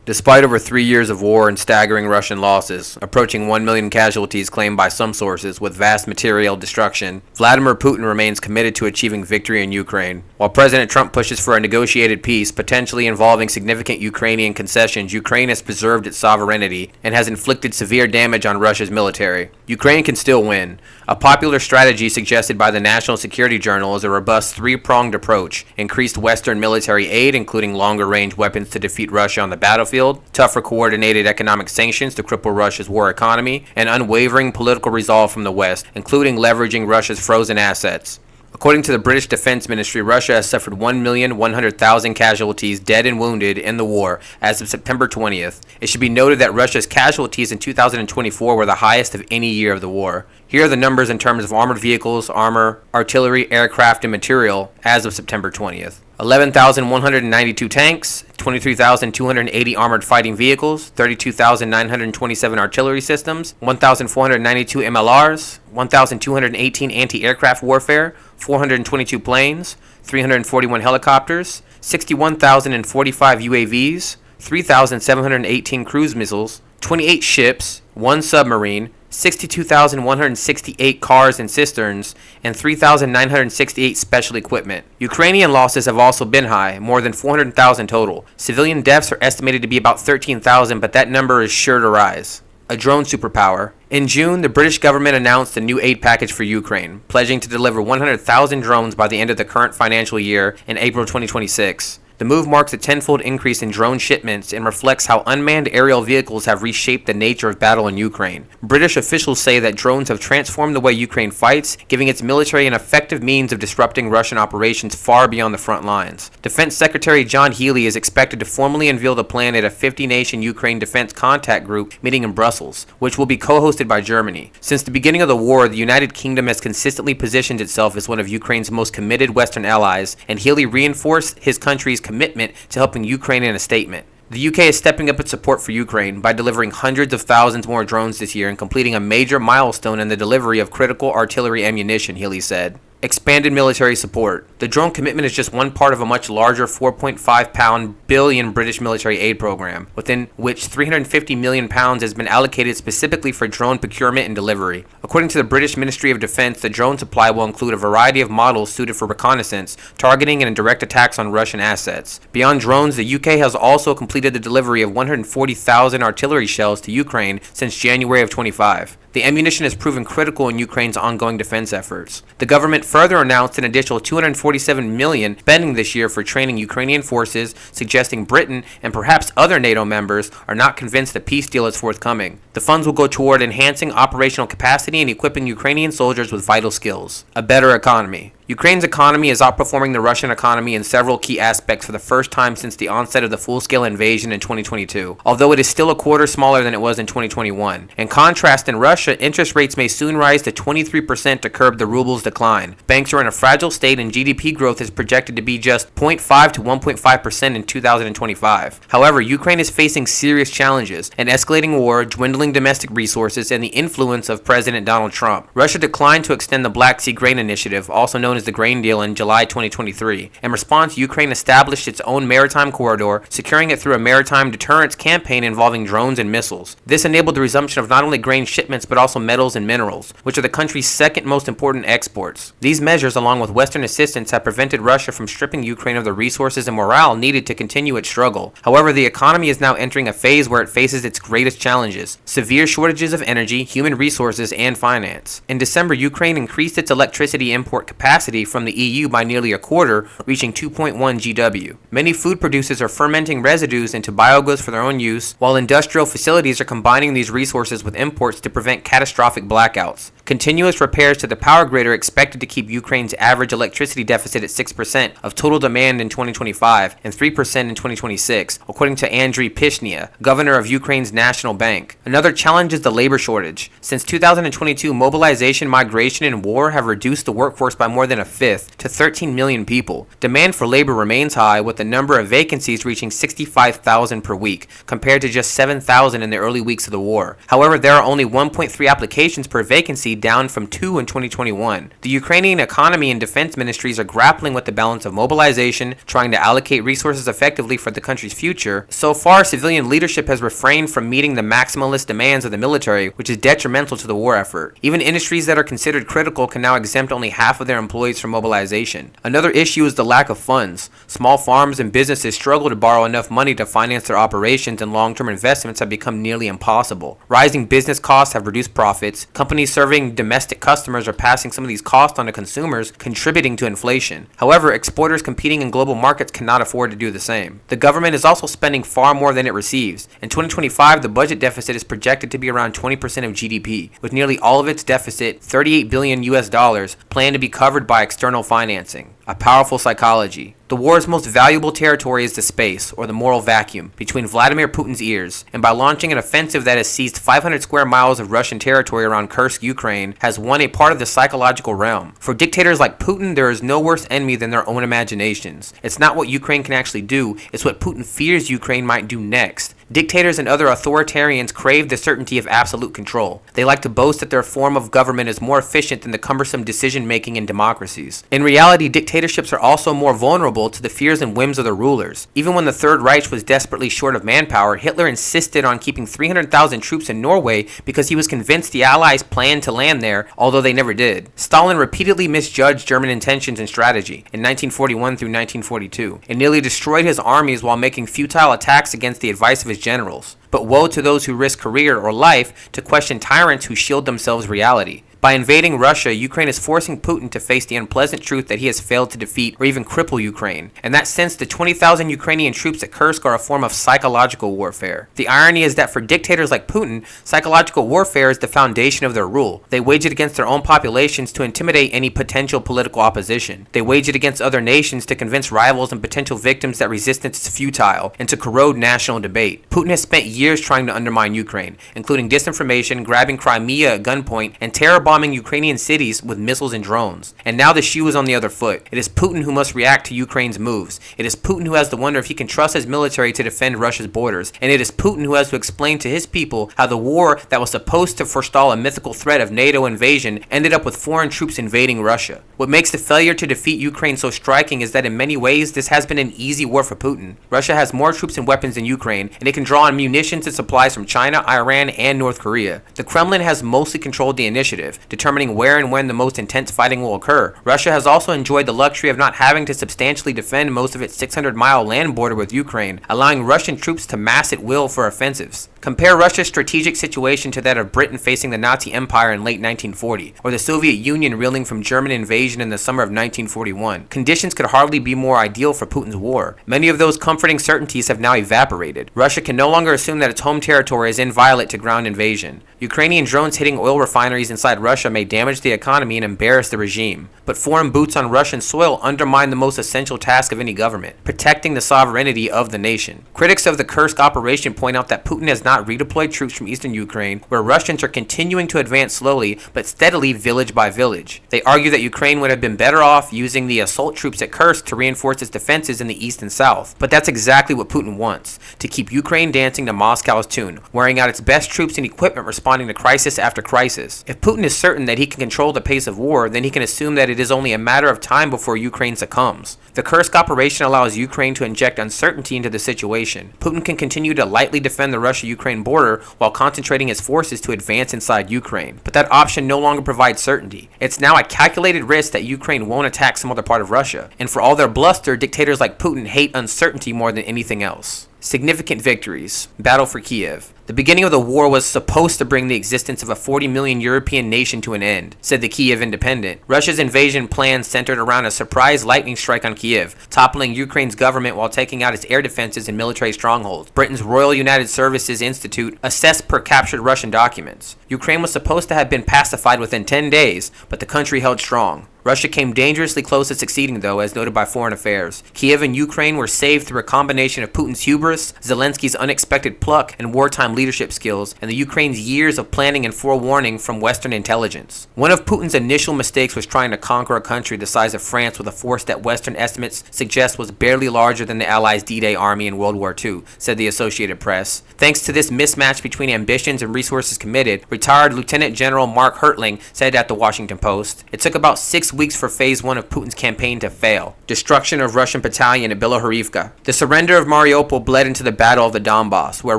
Despite over 3 years of war and staggering Russian losses, approaching 1 million casualties claimed by some sources with vast material destruction, Vladimir Putin remains committed to achieving victory in Ukraine. While President Trump pushes for a negotiated peace, potentially involving significant Ukrainian concessions, Ukraine has preserved its sovereignty and has inflicted severe damage on Russia's military. Ukraine can still win. A popular strategy suggested by the National Security Journal is a robust three-pronged approach: increased Western military aid, including longer-range weapons to defeat Russia on the battlefield, tougher coordinated economic sanctions to cripple Russia's war economy, and unwavering political resolve from the West, including leveraging Russia's frozen assets. According to the British Defense Ministry, Russia has suffered 1,100,000 casualties, dead and wounded, in the war as of September 20th. It should be noted that Russia's casualties in 2024 were the highest of any year of the war. Here are the numbers in terms of armored vehicles, armor, artillery, aircraft, and material as of September 20th. 11,192 tanks, 23,280 armored fighting vehicles, 32,927 artillery systems, 1,492 MLRs, 1,218 anti-aircraft warfare, 422 planes, 341 helicopters, 61,045 UAVs, 3,718 cruise missiles, 28 ships, 1 submarine, 62,168 cars and cisterns, and 3,968 special equipment. Ukrainian losses have also been high, more than 400,000 total. Civilian deaths are estimated to be about 13,000, but that number is sure to rise. A drone superpower. In June, the British government announced a new aid package for Ukraine, pledging to deliver 100,000 drones by the end of the current financial year in April 2026. The move marks a tenfold increase in drone shipments and reflects how unmanned aerial vehicles have reshaped the nature of battle in Ukraine. British officials say that drones have transformed the way Ukraine fights, giving its military an effective means of disrupting Russian operations far beyond the front lines. Defense Secretary John Healey is expected to formally unveil the plan at a 50-nation Ukraine Defense Contact Group meeting in Brussels, which will be co-hosted by Germany. Since the beginning of the war, the United Kingdom has consistently positioned itself as one of Ukraine's most committed Western allies, and Healey reinforced his country's commitment to helping Ukraine in a statement. The UK is stepping up its support for Ukraine by delivering hundreds of thousands more drones this year and completing a major milestone in the delivery of critical artillery ammunition, Healey said. Expanded military support. The drone commitment is just one part of a much larger 4.5 billion British military aid program, within which £350 million has been allocated specifically for drone procurement and delivery. According to the British Ministry of Defence, the drone supply will include a variety of models suited for reconnaissance, targeting, and direct attacks on Russian assets. Beyond drones, the UK has also completed the delivery of 140,000 artillery shells to Ukraine since January of 25. The ammunition has proven critical in Ukraine's ongoing defense efforts. The government further announced an additional $247 million spending this year for training Ukrainian forces, suggesting Britain and perhaps other NATO members are not convinced a peace deal is forthcoming. The funds will go toward enhancing operational capacity and equipping Ukrainian soldiers with vital skills. A better economy. Ukraine's economy is outperforming the Russian economy in several key aspects for the first time since the onset of the full-scale invasion in 2022, although it is still a quarter smaller than it was in 2021. In contrast, in Russia, interest rates may soon rise to 23% to curb the ruble's decline. Banks are in a fragile state and GDP growth is projected to be just 0.5 to 1.5% in 2025. However, Ukraine is facing serious challenges: an escalating war, dwindling domestic resources, and the influence of President Donald Trump. Russia declined to extend the Black Sea Grain Initiative, also known as the Grain Deal, in July 2023. In response, Ukraine established its own maritime corridor, securing it through a maritime deterrence campaign involving drones and missiles. This enabled the resumption of not only grain shipments but also metals and minerals, which are the country's second most important exports. These measures, along with Western assistance, have prevented Russia from stripping Ukraine of the resources and morale needed to continue its struggle. However, the economy is now entering a phase where it faces its greatest challenges: severe shortages of energy, human resources, and finance. In December, Ukraine increased its electricity import capacity from the EU by nearly a quarter, reaching 2.1 GW. Many food producers are fermenting residues into biogoods for their own use, while industrial facilities are combining these resources with imports to prevent catastrophic blackouts. Continuous repairs to the power grid are expected to keep Ukraine's average electricity deficit at 6% of total demand in 2025 and 3% in 2026, according to Andriy Pishnia, governor of Ukraine's national bank. Another challenge is the labor shortage. Since 2022, mobilization, migration, and war have reduced the workforce by more than a fifth to 13 million people. Demand for labor remains high, with the number of vacancies reaching 65,000 per week, compared to just 7,000 in the early weeks of the war. However, there are only 1.3 applications per vacancy down from 2 in 2021. The Ukrainian economy and defense ministries are grappling with the balance of mobilization, trying to allocate resources effectively for the country's future. So far, civilian leadership has refrained from meeting the maximalist demands of the military, which is detrimental to the war effort. Even industries that are considered critical can now exempt only half of their employees from mobilization. Another issue is the lack of funds. Small farms and businesses struggle to borrow enough money to finance their operations, and long-term investments have become nearly impossible. Rising business costs have reduced profits. Companies serving domestic customers are passing some of these costs on to consumers, contributing to inflation. However, exporters competing in global markets cannot afford to do the same. The government is also spending far more than it receives. In 2025, the budget deficit is projected to be around 20% of GDP, with nearly all of its deficit, $38 billion US, planned to be covered by external financing. A powerful psychology. The war's most valuable territory is the space, or the moral vacuum, between Vladimir Putin's ears, and by launching an offensive that has seized 500 square miles of Russian territory around Kursk, Ukraine, has won a part of the psychological realm. For dictators like Putin, there is no worse enemy than their own imaginations. It's not what Ukraine can actually do, it's what Putin fears Ukraine might do next. Dictators and other authoritarians crave the certainty of absolute control. They like to boast that their form of government is more efficient than the cumbersome decision-making in democracies. In reality, dictatorships are also more vulnerable to the fears and whims of their rulers. Even when the Third Reich was desperately short of manpower, Hitler insisted on keeping 300,000 troops in Norway because he was convinced the Allies planned to land there, although they never did. Stalin repeatedly misjudged German intentions and strategy in 1941 through 1942, and nearly destroyed his armies while making futile attacks against the advice of his generals. But woe to those who risk career or life to question tyrants who shield themselves reality. By invading Russia, Ukraine is forcing Putin to face the unpleasant truth that he has failed to defeat or even cripple Ukraine. In that sense, the 20,000 Ukrainian troops at Kursk are a form of psychological warfare. The irony is that for dictators like Putin, psychological warfare is the foundation of their rule. They wage it against their own populations to intimidate any potential political opposition. They wage it against other nations to convince rivals and potential victims that resistance is futile and to corrode national debate. Putin has spent years trying to undermine Ukraine, including disinformation, grabbing Crimea at gunpoint, and terror bombing Ukrainian cities with missiles and drones. And now the shoe is on the other foot. It is Putin who must react to Ukraine's moves. It is Putin who has to wonder if he can trust his military to defend Russia's borders. And it is Putin who has to explain to his people how the war that was supposed to forestall a mythical threat of NATO invasion ended up with foreign troops invading Russia. What makes the failure to defeat Ukraine so striking is that in many ways this has been an easy war for Putin. Russia has more troops and weapons than Ukraine, and it can draw on munitions and supplies from China, Iran, and North Korea. The Kremlin has mostly controlled the initiative, determining where and when the most intense fighting will occur. Russia has also enjoyed the luxury of not having to substantially defend most of its 600-mile land border with Ukraine, allowing Russian troops to mass at will for offensives. Compare Russia's strategic situation to that of Britain facing the Nazi Empire in late 1940, or the Soviet Union reeling from German invasion in the summer of 1941. Conditions could hardly be more ideal for Putin's war. Many of those comforting certainties have now evaporated. Russia can no longer assume that its home territory is inviolate to ground invasion. Ukrainian drones hitting oil refineries inside Russia may damage the economy and embarrass the regime, but foreign boots on Russian soil undermine the most essential task of any government, protecting the sovereignty of the nation. Critics of the Kursk operation point out that Putin has not redeployed troops from eastern Ukraine, where Russians are continuing to advance slowly but steadily village by village. They argue that Ukraine would have been better off using the assault troops at Kursk to reinforce its defenses in the east and south. But that's exactly what Putin wants, to keep Ukraine dancing to Moscow's tune, wearing out its best troops and equipment responding to crisis after crisis. If Putin is certain that he can control the pace of war, then he can assume that it is only a matter of time before Ukraine succumbs. The Kursk operation allows Ukraine to inject uncertainty into the situation. Putin can continue to lightly defend the Russia-Ukraine border while concentrating his forces to advance inside Ukraine. But that option no longer provides certainty. It's now a calculated risk that Ukraine won't attack some other part of Russia. And for all their bluster, dictators like Putin hate uncertainty more than anything else. Significant victories. Battle for Kiev. The beginning of the war was supposed to bring the existence of a 40 million European nation to an end, said the Kiev Independent. Russia's invasion plan centered around a surprise lightning strike on Kiev, toppling Ukraine's government while taking out its air defenses and military strongholds. Britain's Royal United Services Institute assessed per captured Russian documents. Ukraine was supposed to have been pacified within 10 days, but the country held strong. Russia came dangerously close to succeeding, though, as noted by Foreign Affairs. Kiev and Ukraine were saved through a combination of Putin's hubris, Zelensky's unexpected pluck, and wartime leadership skills and the Ukraine's years of planning and forewarning from Western intelligence. One of Putin's initial mistakes was trying to conquer a country the size of France with a force that Western estimates suggest was barely larger than the Allies' D-Day army in World War II, said the Associated Press. Thanks to this mismatch between ambitions and resources committed, retired Lieutenant General Mark Hertling said at the Washington Post, it took about 6 weeks for Phase 1 of Putin's campaign to fail. Destruction of Russian battalion at Bilohorivka. The surrender of Mariupol bled into the Battle of the Donbass, where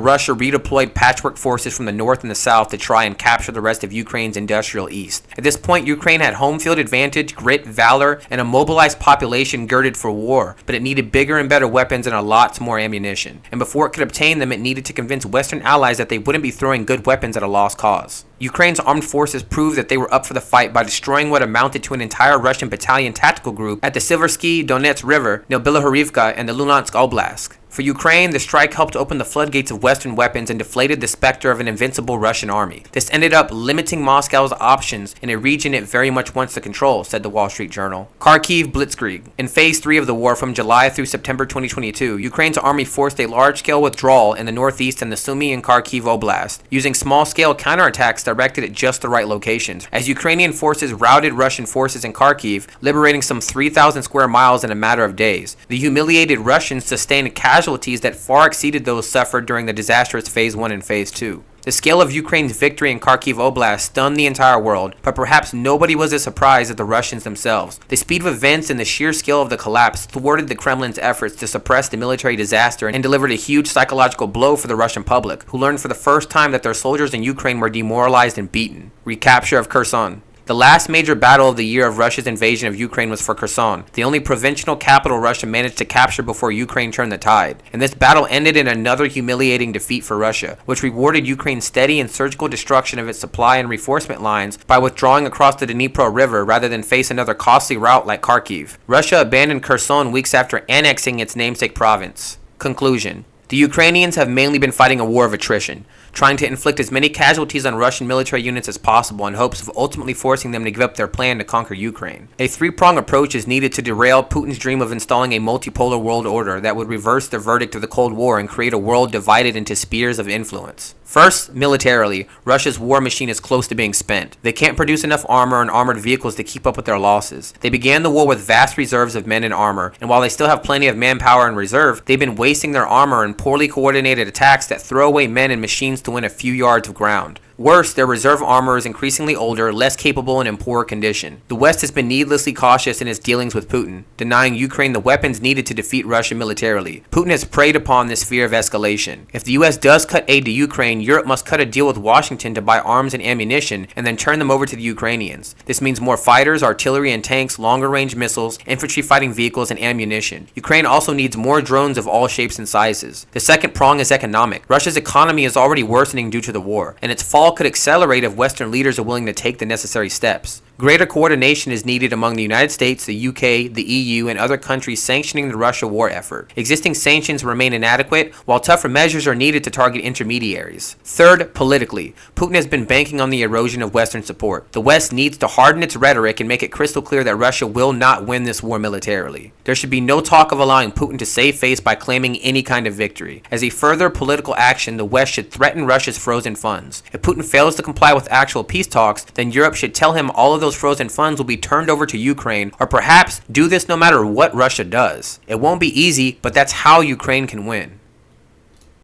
Russia redeployed patchwork forces from the north and the south to try and capture the rest of Ukraine's industrial east. At this point, Ukraine had home field advantage, grit, valor, and a mobilized population girded for war, but it needed bigger and better weapons and a lot more ammunition. And before it could obtain them, it needed to convince Western allies that they wouldn't be throwing good weapons at a lost cause. Ukraine's armed forces proved that they were up for the fight by destroying what amounted to an entire Russian battalion tactical group at the Siversky Donets River near Bilohorivka and the Luhansk Oblast. For Ukraine, the strike helped open the floodgates of Western weapons and deflated the specter of an invincible Russian army. This ended up limiting Moscow's options in a region it very much wants to control, said the Wall Street Journal. Kharkiv Blitzkrieg. In Phase 3 of the war from July through September 2022, Ukraine's army forced a large-scale withdrawal in the northeast and the Sumy and Kharkiv Oblast, using small-scale counterattacks directed at just the right locations, as Ukrainian forces routed Russian forces in Kharkiv, liberating some 3,000 square miles in a matter of days. The humiliated Russians sustained casualties that far exceeded those suffered during the disastrous Phase 1 and Phase 2. The scale of Ukraine's victory in Kharkiv Oblast stunned the entire world, but perhaps nobody was as surprised as the Russians themselves. The speed of events and the sheer scale of the collapse thwarted the Kremlin's efforts to suppress the military disaster and delivered a huge psychological blow for the Russian public, who learned for the first time that their soldiers in Ukraine were demoralized and beaten. Recapture of Kherson. The last major battle of the year of Russia's invasion of Ukraine was for Kherson, the only provincial capital Russia managed to capture before Ukraine turned the tide. And this battle ended in another humiliating defeat for Russia, which rewarded Ukraine's steady and surgical destruction of its supply and reinforcement lines by withdrawing across the Dnipro River rather than face another costly route like Kharkiv. Russia abandoned Kherson weeks after annexing its namesake province. Conclusion. The Ukrainians have mainly been fighting a war of attrition, trying to inflict as many casualties on Russian military units as possible in hopes of ultimately forcing them to give up their plan to conquer Ukraine. A three-pronged approach is needed to derail Putin's dream of installing a multipolar world order that would reverse the verdict of the Cold War and create a world divided into spheres of influence. First, militarily, Russia's war machine is close to being spent. They can't produce enough armor and armored vehicles to keep up with their losses. They began the war with vast reserves of men and armor, and while they still have plenty of manpower in reserve, they've been wasting their armor in poorly coordinated attacks that throw away men and machines to win a few yards of ground. Worse, their reserve armor is increasingly older, less capable, and in poor condition. The West has been needlessly cautious in its dealings with Putin, denying Ukraine the weapons needed to defeat Russia militarily. Putin has preyed upon this fear of escalation. If the US does cut aid to Ukraine, Europe must cut a deal with Washington to buy arms and ammunition and then turn them over to the Ukrainians. This means more fighters, artillery and tanks, longer-range missiles, infantry fighting vehicles, and ammunition. Ukraine also needs more drones of all shapes and sizes. The second prong is economic. Russia's economy is already worsening due to the war, and its fall could accelerate if Western leaders are willing to take the necessary steps. Greater coordination is needed among the United States, the UK, the EU, and other countries sanctioning the Russia war effort. Existing sanctions remain inadequate, while tougher measures are needed to target intermediaries. Third, politically, Putin has been banking on the erosion of Western support. The West needs to harden its rhetoric and make it crystal clear that Russia will not win this war militarily. There should be no talk of allowing Putin to save face by claiming any kind of victory. As a further political action, the West should threaten Russia's frozen funds. If Putin fails to comply with actual peace talks, then Europe should tell him all of those frozen funds will be turned over to Ukraine, or perhaps do this no matter what Russia does. It won't be easy, but that's how Ukraine can win.